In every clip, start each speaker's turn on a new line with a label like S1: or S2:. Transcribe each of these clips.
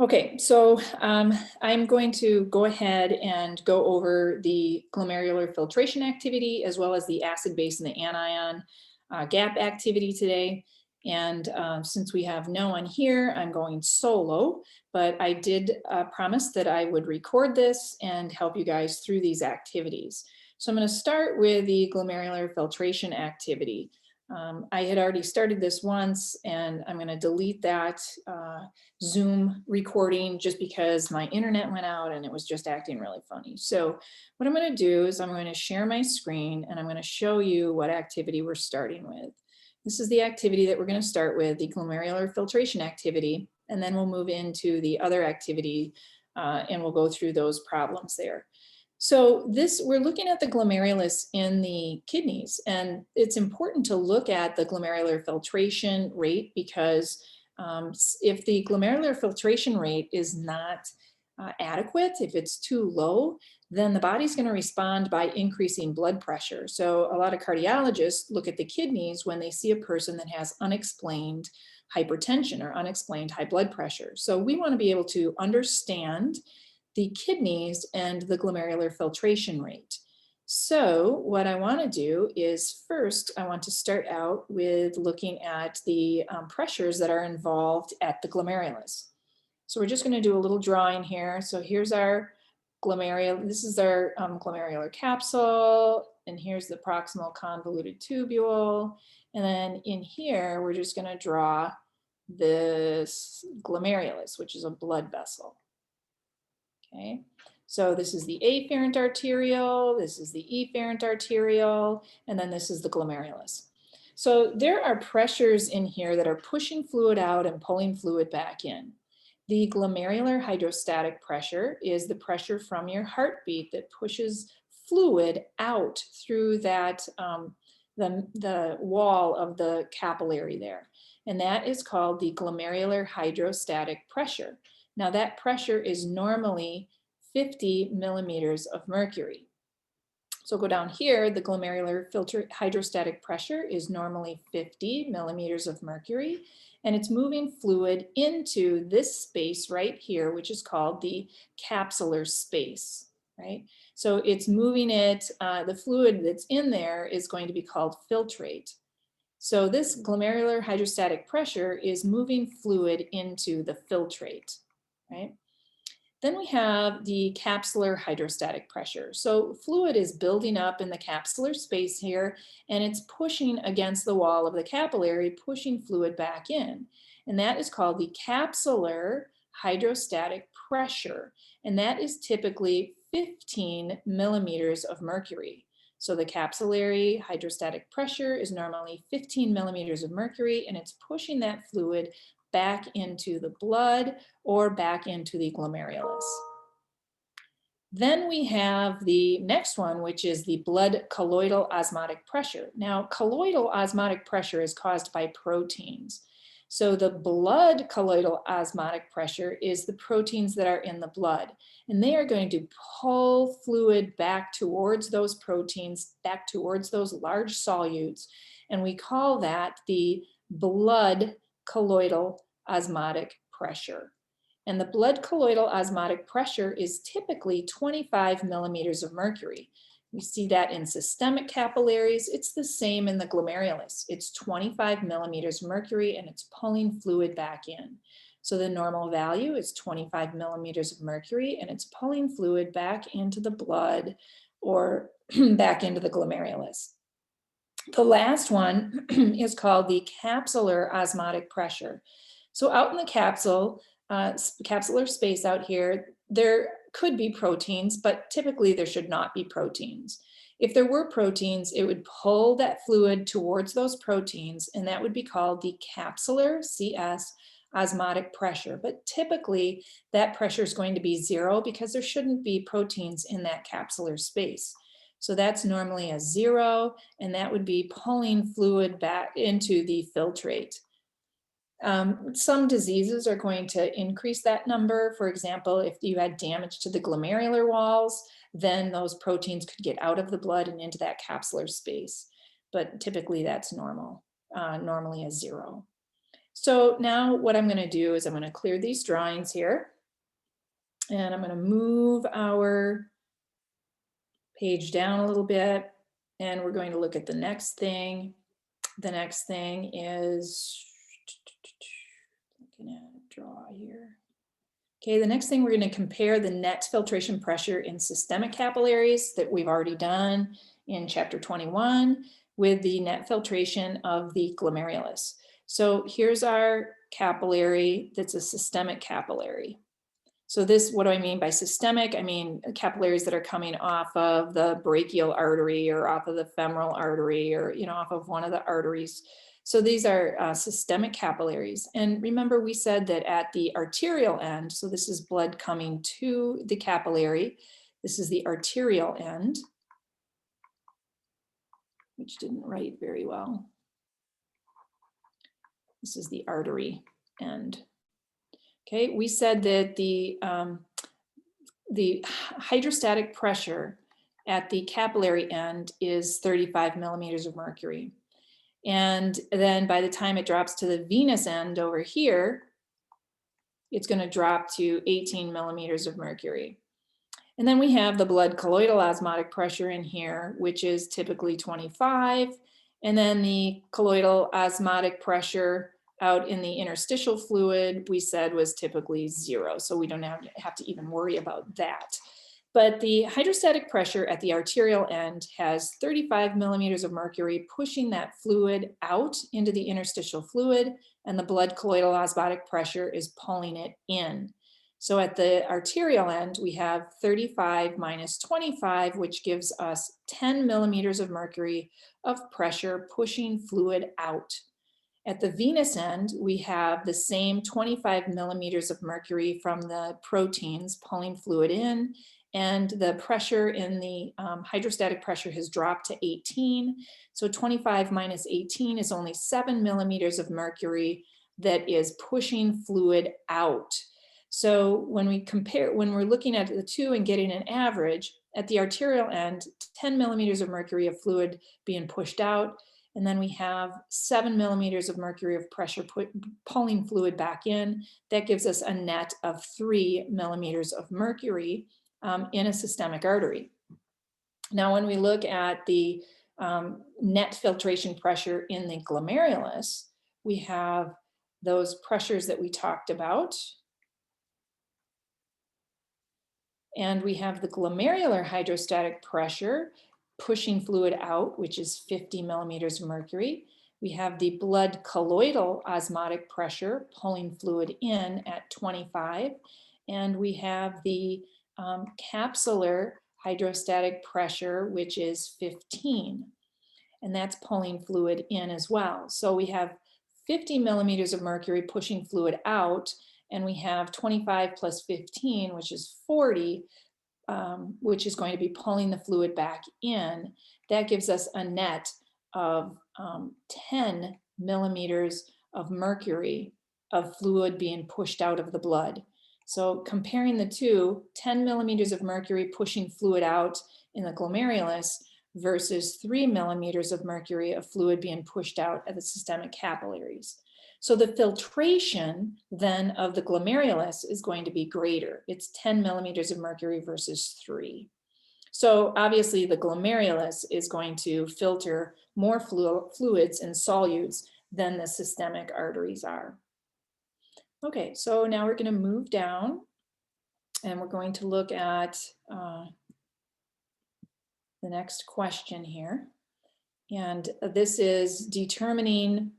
S1: Okay, so I'm going to go ahead and go over the glomerular filtration activity as well as the acid base and the anion gap activity today. And since we have no one here, I'm going solo, but I did promise that I would record this and help you guys through these activities. So I'm going to start with the glomerular filtration activity. I had already started this once and I'm going to delete that Zoom recording just because my internet went out and it was just acting really funny. So what I'm going to do is I'm going to share my screen and I'm going to show you what activity we're starting with. This is the activity that we're going to start with, the glomerular filtration activity, and then we'll move into the other activity and we'll go through those problems there. So we're looking at the glomerulus in the kidneys, and it's important to look at the glomerular filtration rate because if the glomerular filtration rate is not adequate, if it's too low, then the body's going to respond by increasing blood pressure. So a lot of cardiologists look at the kidneys when they see a person that has unexplained hypertension or unexplained high blood pressure. So we want to be able to understand the kidneys and the glomerular filtration rate. So what I want to do is first, I want to start out with looking at the pressures that are involved at the glomerulus. So we're just going to do a little drawing here. So here's our glomerulus. This is our glomerular capsule, and here's the proximal convoluted tubule. And then in here, we're just going to draw this glomerulus, which is a blood vessel. Okay, so this is the afferent arteriole, this is the efferent arteriole, and then this is the glomerulus. So there are pressures in here that are pushing fluid out and pulling fluid back in. The glomerular hydrostatic pressure is the pressure from your heartbeat that pushes fluid out through that the wall of the capillary there. And that is called the glomerular hydrostatic pressure. Now that pressure is normally 50 millimeters of mercury. So go down here, the glomerular hydrostatic pressure is normally 50 millimeters of mercury, and it's moving fluid into this space right here, which is called the capsular space, right? So it's moving it, the fluid that's in there is going to be called filtrate. So this glomerular hydrostatic pressure is moving fluid into the filtrate. Right? Then we have the capsular hydrostatic pressure. So fluid is building up in the capsular space here, and it's pushing against the wall of the capillary, pushing fluid back in. And that is called the capsular hydrostatic pressure. And that is typically 15 millimeters of mercury. So the capillary hydrostatic pressure is normally 15 millimeters of mercury, and it's pushing that fluid back into the blood or back into the glomerulus. Then we have the next one, which is the blood colloidal osmotic pressure. Now, colloidal osmotic pressure is caused by proteins. So the blood colloidal osmotic pressure is the proteins that are in the blood, and they are going to pull fluid back towards those proteins, back towards those large solutes, and we call that the blood colloidal osmotic pressure. And the blood colloidal osmotic pressure is typically 25 millimeters of mercury. We see that in systemic capillaries. It's the same in the glomerulus. It's 25 millimeters mercury and it's pulling fluid back in. So the normal value is 25 millimeters of mercury and it's pulling fluid back into the blood or back into the glomerulus. The last one is called the capsular osmotic pressure. So out in the capsular space out here, there could be proteins, but typically there should not be proteins. If there were proteins, it would pull that fluid towards those proteins, and that would be called the capsular CS osmotic pressure. But typically that pressure is going to be 0 because there shouldn't be proteins in that capsular space. So that's normally a 0, and that would be pulling fluid back into the filtrate. Some diseases are going to increase that number. For example, if you had damage to the glomerular walls, then those proteins could get out of the blood and into that capsular space. But typically that's normal, normally a 0. So now what I'm going to do is I'm going to clear these drawings here. And I'm going to move our page down a little bit. And we're going to look at the next thing. The next thing is, looking at a draw here. Okay, the next thing we're going to compare the net filtration pressure in systemic capillaries that we've already done in chapter 21 with the net filtration of the glomerulus. So here's our capillary that's a systemic capillary. So this, what do I mean by systemic? I mean capillaries that are coming off of the brachial artery or off of the femoral artery or, you know, off of one of the arteries. So these are systemic capillaries. And remember, we said that at the arterial end, so this is blood coming to the capillary. This is the arterial end, which didn't write very well. This is the artery end. Okay, we said that the hydrostatic pressure at the capillary end is 35 millimeters of mercury. And then by the time it drops to the venous end over here, it's going to drop to 18 millimeters of mercury. And then we have the blood colloidal osmotic pressure in here, which is typically 25. And then the colloidal osmotic pressure out in the interstitial fluid, we said was typically 0. So we don't have to even worry about that. But the hydrostatic pressure at the arterial end has 35 millimeters of mercury pushing that fluid out into the interstitial fluid, and the blood colloidal osmotic pressure is pulling it in. So at the arterial end, we have 35 minus 25, which gives us 10 millimeters of mercury of pressure pushing fluid out. At the venous end, we have the same 25 millimeters of mercury from the proteins pulling fluid in, and the pressure in the hydrostatic pressure has dropped to 18. So 25 minus 18 is only 7 millimeters of mercury that is pushing fluid out. So when we compare, when we're looking at the two and getting an average, at the arterial end, 10 millimeters of mercury of fluid being pushed out, and then we have 7 millimeters of mercury of pressure pulling fluid back in. That gives us a net of 3 millimeters of mercury in a systemic artery. Now, when we look at the net filtration pressure in the glomerulus, we have those pressures that we talked about. And we have the glomerular hydrostatic pressure pushing fluid out, which is 50 millimeters of mercury. We have the blood colloidal osmotic pressure pulling fluid in at 25. And we have the capsular hydrostatic pressure, which is 15. And that's pulling fluid in as well. So we have 50 millimeters of mercury pushing fluid out, and we have 25 plus 15, which is 40, which is going to be pulling the fluid back in. That gives us a net of 10 millimeters of mercury of fluid being pushed out of the blood. So comparing the two, 10 millimeters of mercury pushing fluid out in the glomerulus versus 3 millimeters of mercury of fluid being pushed out at the systemic capillaries. So the filtration then of the glomerulus is going to be greater. It's 10 millimeters of mercury versus 3. So obviously the glomerulus is going to filter more fluids and solutes than the systemic arteries are. Okay, so now we're going to move down and we're going to look at the next question here. And this is determine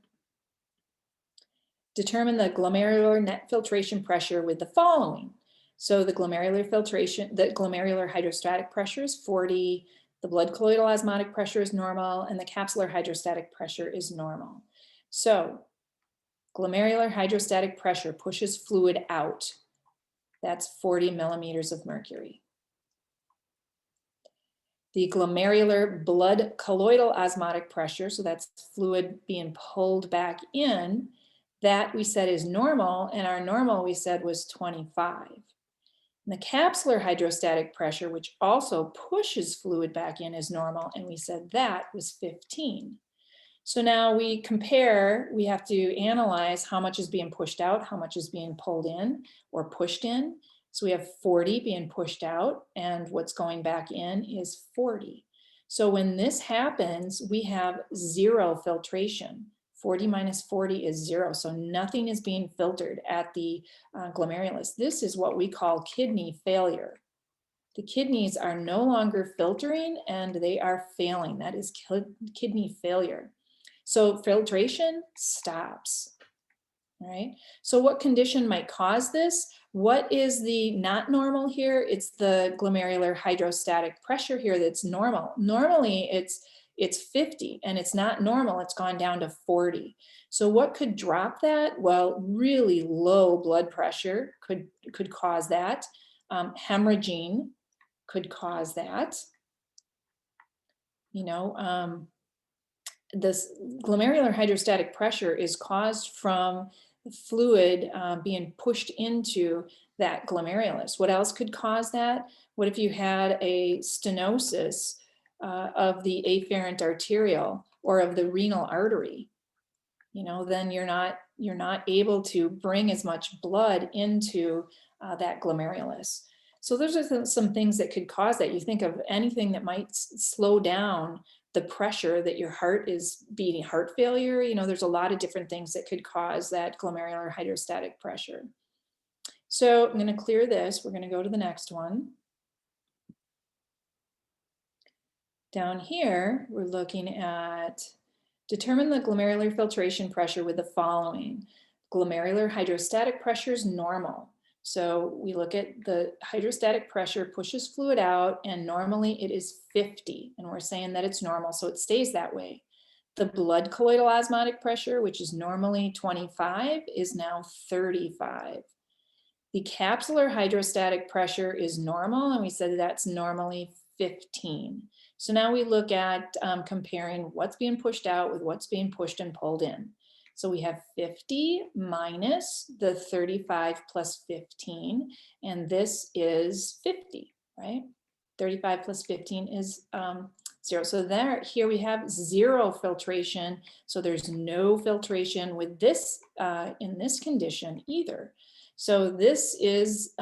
S1: the glomerular net filtration pressure with the following. So the glomerular filtration, the glomerular hydrostatic pressure is 40, the blood colloidal osmotic pressure is normal, and the capsular hydrostatic pressure is normal. So glomerular hydrostatic pressure pushes fluid out. That's 40 millimeters of mercury. The glomerular blood colloidal osmotic pressure, so that's fluid being pulled back in, that we said is normal, and our normal we said was 25. And the capsular hydrostatic pressure, which also pushes fluid back in, is normal, and we said that was 15. So now we compare, we have to analyze how much is being pushed out, how much is being pulled in or pushed in. So we have 40 being pushed out, and what's going back in is 40. So when this happens, we have zero filtration. 40 minus 40 is zero, so nothing is being filtered at the glomerulus. This is what we call kidney failure. The kidneys are no longer filtering and they are failing. That is kidney failure. So filtration stops. All right. So what condition might cause this? What is the not normal here? It's the glomerular hydrostatic pressure here that's normal. Normally it's 50 and it's not normal. It's gone down to 40. So what could drop that? Well, really low blood pressure could cause that. Hemorrhaging could cause that. You know, this glomerular hydrostatic pressure is caused from fluid being pushed into that glomerulus. What else could cause that? What if you had a stenosis of the afferent arteriole or of the renal artery? You know, then you're not able to bring as much blood into that glomerulus. So those are some things that could cause that. You think of anything that might slow down the pressure that your heart is beating, heart failure. You know, there's a lot of different things that could cause that glomerular hydrostatic pressure. So I'm going to clear this. We're going to go to the next one. Down here, we're looking at determine the glomerular filtration pressure with the following. Glomerular hydrostatic pressure is normal. So we look at the hydrostatic pressure pushes fluid out, and normally it is 50, and we're saying that it's normal, so it stays that way. The blood colloidal osmotic pressure, which is normally 25, is now 35. The capsular hydrostatic pressure is normal, and we said that's normally 15. So now we look at comparing what's being pushed out with what's being pushed and pulled in. So we have 50 minus the 35 plus 15, and this is 50, right? 35 plus 15 is 0. So here we have zero filtration. So there's no filtration with this in this condition either. So this is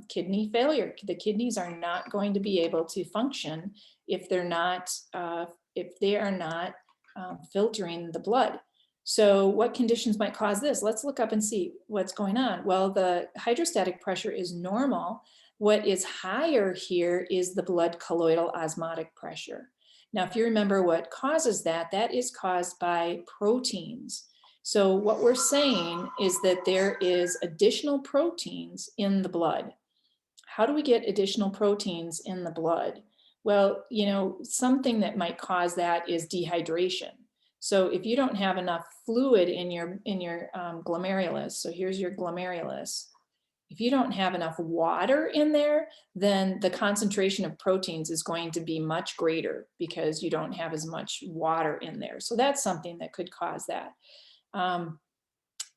S1: kidney failure. The kidneys are not going to be able to function if they are not filtering the blood. So what conditions might cause this? Let's look up and see what's going on. Well, the hydrostatic pressure is normal. What is higher here is the blood colloidal osmotic pressure. Now, if you remember what causes that, that is caused by proteins. So what we're saying is that there is additional proteins in the blood. How do we get additional proteins in the blood? Well, you know, something that might cause that is dehydration. So if you don't have enough fluid in your glomerulus, so here's your glomerulus. If you don't have enough water in there, then the concentration of proteins is going to be much greater because you don't have as much water in there. So that's something that could cause that.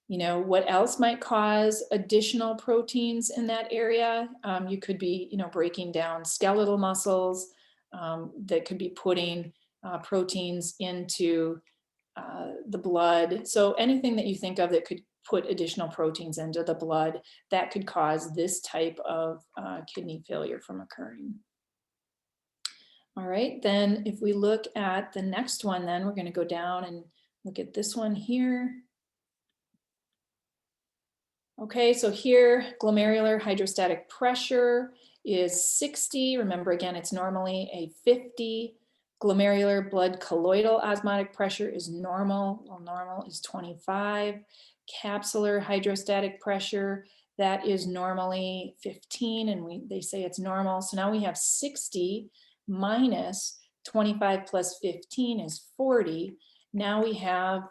S1: You know, what else might cause additional proteins in that area? You could be, you know, breaking down skeletal muscles that could be putting proteins into the blood. So anything that you think of that could put additional proteins into the blood, that could cause this type of kidney failure from occurring. All right, then if we look at the next one, then we're going to go down and look at this one here. Okay, so here glomerular hydrostatic pressure is 60. Remember, again, it's normally a 50. Glomerular blood colloidal osmotic pressure is normal. Well, normal is 25. Capsular hydrostatic pressure, that is normally 15, and they say it's normal. So now we have 60 minus 25 plus 15 is 40. Now we have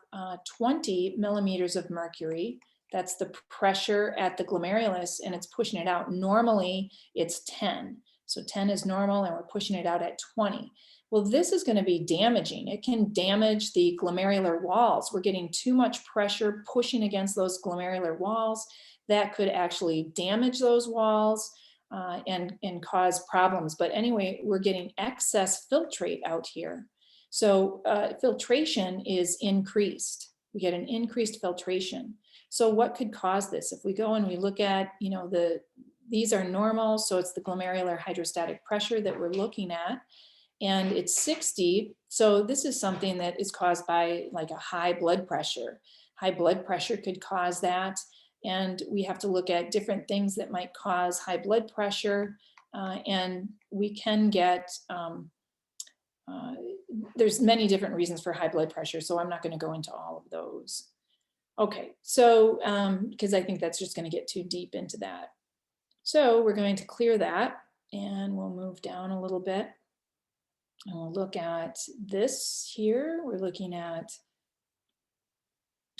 S1: 20 millimeters of mercury. That's the pressure at the glomerulus, and it's pushing it out. Normally it's 10. So 10 is normal, and we're pushing it out at 20. Well, this is going to be damaging. It can damage the glomerular walls. We're getting too much pressure pushing against those glomerular walls. That could actually damage those walls and cause problems. But anyway, we're getting excess filtrate out here. So filtration is increased. We get an increased filtration. So what could cause this? If we go and we look at, these are normal, so it's the glomerular hydrostatic pressure that we're looking at, and it's 60. So this is something that is caused by like a high blood pressure. High blood pressure could cause that. And we have to look at different things that might cause high blood pressure. And we can get, there's many different reasons for high blood pressure, so I'm not going to go into all of those. Okay, so because I think that's just going to get too deep into that. So we're going to clear that and we'll move down a little bit. And we'll look at this here. We're looking at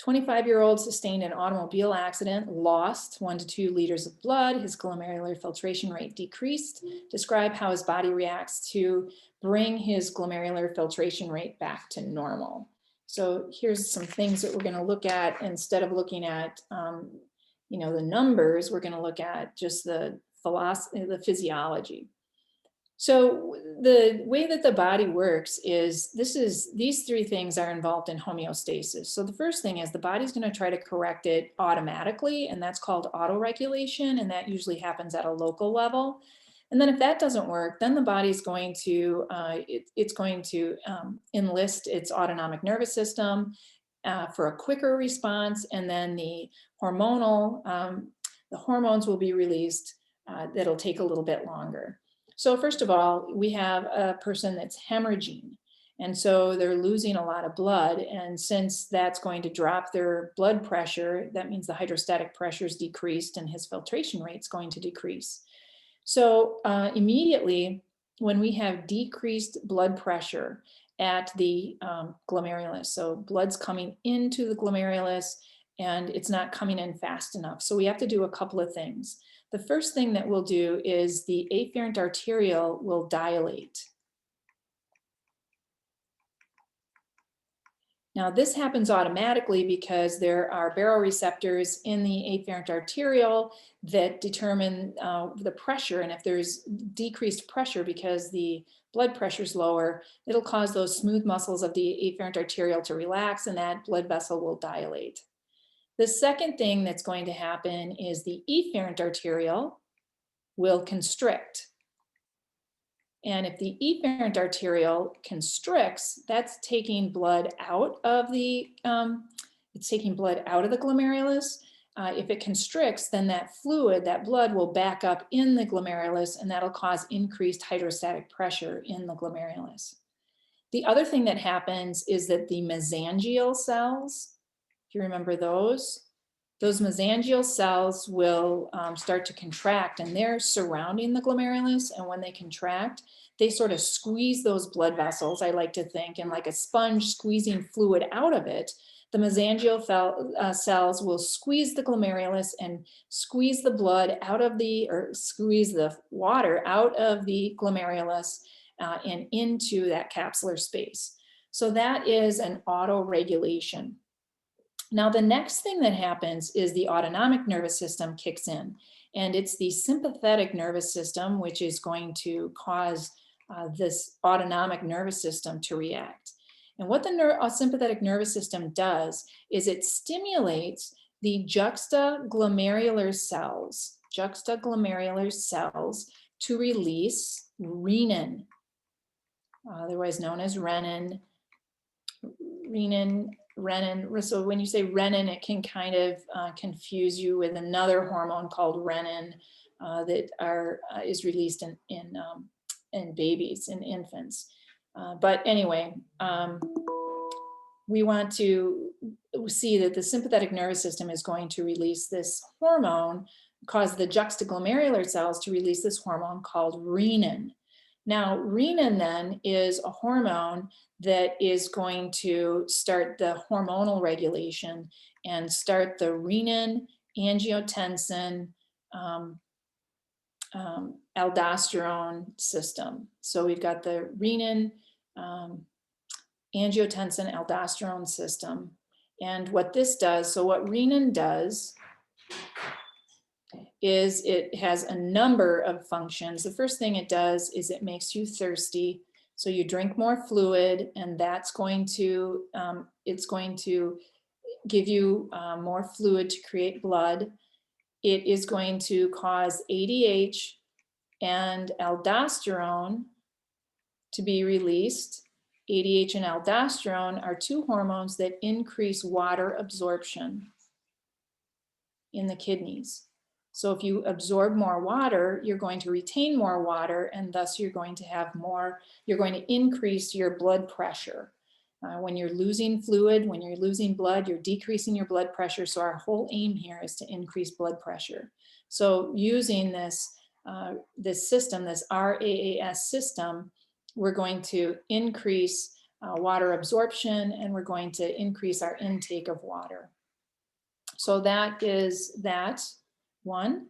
S1: 25-year-old sustained an automobile accident, lost 1 to 2 liters of blood. His glomerular filtration rate decreased. Describe how his body reacts to bring his glomerular filtration rate back to normal. So here's some things that we're going to look at. Instead of looking at the numbers, we're going to look at just the philosophy, the physiology. So the way that the body works is these 3 things are involved in homeostasis. So the first thing is the body's going to try to correct it automatically, and that's called autoregulation, and that usually happens at a local level. And then if that doesn't work, then the body's going to enlist its autonomic nervous system for a quicker response, and then the hormones will be released. That'll take a little bit longer. So first of all, we have a person that's hemorrhaging, and so they're losing a lot of blood, and since that's going to drop their blood pressure, that means the hydrostatic pressure is decreased and his filtration rate's going to decrease. So immediately when we have decreased blood pressure at the glomerulus, so blood's coming into the glomerulus and it's not coming in fast enough. So we have to do a couple of things. The first thing that we'll do is the afferent arteriole will dilate. Now this happens automatically because there are baroreceptors in the afferent arteriole that determine the pressure, and if there's decreased pressure because the blood pressure is lower, it'll cause those smooth muscles of the afferent arteriole to relax and that blood vessel will dilate. The second thing that's going to happen is the efferent arteriole will constrict. And if the efferent arteriole constricts, that's taking blood out of the, glomerulus. If it constricts, then that fluid, that blood will back up in the glomerulus, and that'll cause increased hydrostatic pressure in the glomerulus. The other thing that happens is that the mesangial cells, if you remember those mesangial cells will start to contract, and they're surrounding the glomerulus, and when they contract, they sort of squeeze those blood vessels, I like to think, and like a sponge squeezing fluid out of it, the mesangial cells will squeeze the glomerulus and squeeze the blood out of squeeze the water out of the glomerulus and into that capsular space. So that is an autoregulation. Now, the next thing that happens is the autonomic nervous system kicks in, and it's the sympathetic nervous system which is going to cause this autonomic nervous system to react. And what the sympathetic nervous system does is it stimulates the juxtaglomerular cells to release renin, otherwise known as renin. So when you say renin, it can kind of confuse you with another hormone called renin that is released in babies, in infants. But anyway, we want to see that the sympathetic nervous system is going to release this hormone, cause the juxtaglomerular cells to release this hormone called renin. Now, renin then is a hormone that is going to start the hormonal regulation and start the renin, angiotensin, aldosterone system. So we've got the renin, angiotensin, aldosterone system. And what this does, so what renin does is it has a number of functions. The first thing it does is it makes you thirsty. So you drink more fluid, and that's going to, it's going to give you more fluid to create blood. It is going to cause ADH and aldosterone to be released. ADH and aldosterone are two hormones that increase water absorption in the kidneys. So if you absorb more water, you're going to retain more water, and thus you're going to have more, you're going to increase your blood pressure. When you're losing fluid, when you're losing blood, you're decreasing your blood pressure. So our whole aim here is to increase blood pressure. So using this, this system, this RAAS system, we're going to increase water absorption, and we're going to increase our intake of water. So that is that one.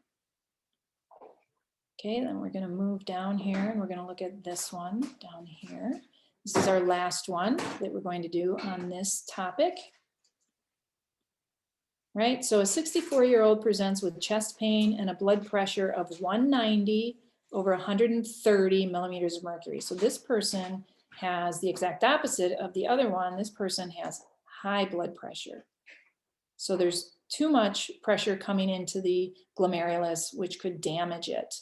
S1: Okay, then we're going to move down here, and we're going to look at this one down here. This is our last one that we're going to do on this topic. Right, so a 64-year-old presents with chest pain and a blood pressure of 190 over 130 millimeters of mercury. So this person has the exact opposite of the other one. This person has high blood pressure. So there's too much pressure coming into the glomerulus, which could damage it.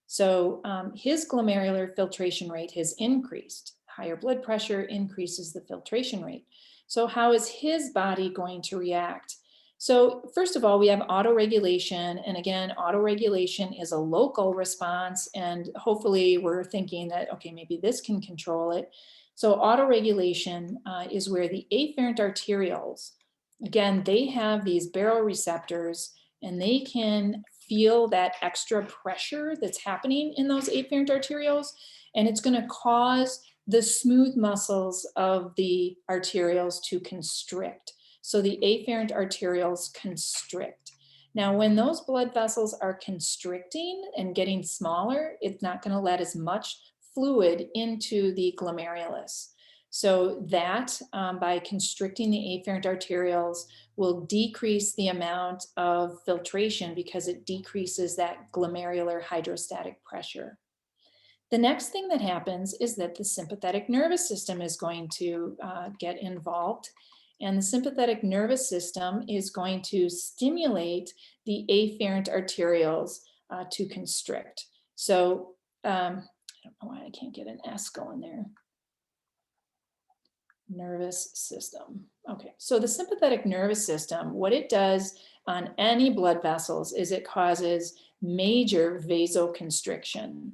S1: So his glomerular filtration rate has increased. Higher blood pressure increases the filtration rate. So how is his body going to react? So first of all, we have autoregulation. And again, autoregulation is a local response. And hopefully we're thinking that, okay, maybe this can control it. So autoregulation is where the afferent arterioles, again, they have these baroreceptors, and they can feel that extra pressure that's happening in those afferent arterioles, and it's going to cause the smooth muscles of the arterioles to constrict. So the afferent arterioles constrict. Now, when those blood vessels are constricting and getting smaller, it's not going to let as much fluid into the glomerulus. So that by constricting the afferent arterioles will decrease the amount of filtration because it decreases that glomerular hydrostatic pressure. The next thing that happens is that the sympathetic nervous system is going to get involved. And the sympathetic nervous system is going to stimulate the afferent arterioles to constrict. So I don't know why I can't get an S going there. Nervous system. Okay, so the sympathetic nervous system, what it does on any blood vessels is it causes major vasoconstriction.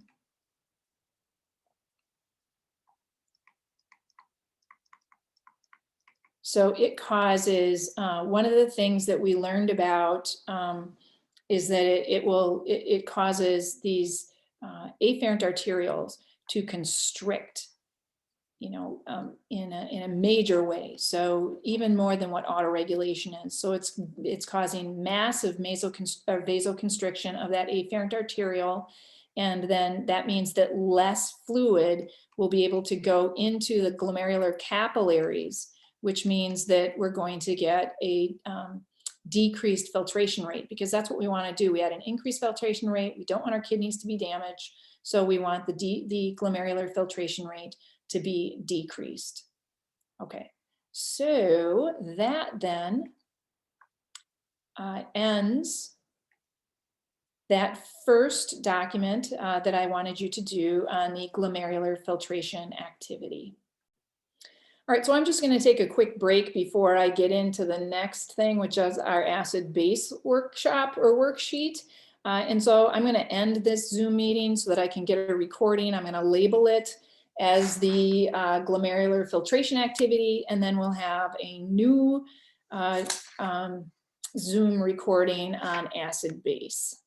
S1: So it causes, one of the things that we learned about is that it causes these afferent arterioles to constrict, you know, in a major way. So even more than what autoregulation is. So it's causing massive vasoconstriction of that afferent arteriole. And then that means that less fluid will be able to go into the glomerular capillaries, which means that we're going to get a decreased filtration rate, because that's what we want to do. We had an increased filtration rate. We don't want our kidneys to be damaged. So we want the glomerular filtration rate to be decreased. Okay, so that then ends that first document that I wanted you to do on the glomerular filtration activity. All right, so I'm just going to take a quick break before I get into the next thing, which is our acid-base workshop or worksheet. And so I'm going to end this Zoom meeting so that I can get a recording. I'm going to label it as the glomerular filtration activity, and then we'll have a new Zoom recording on acid-base.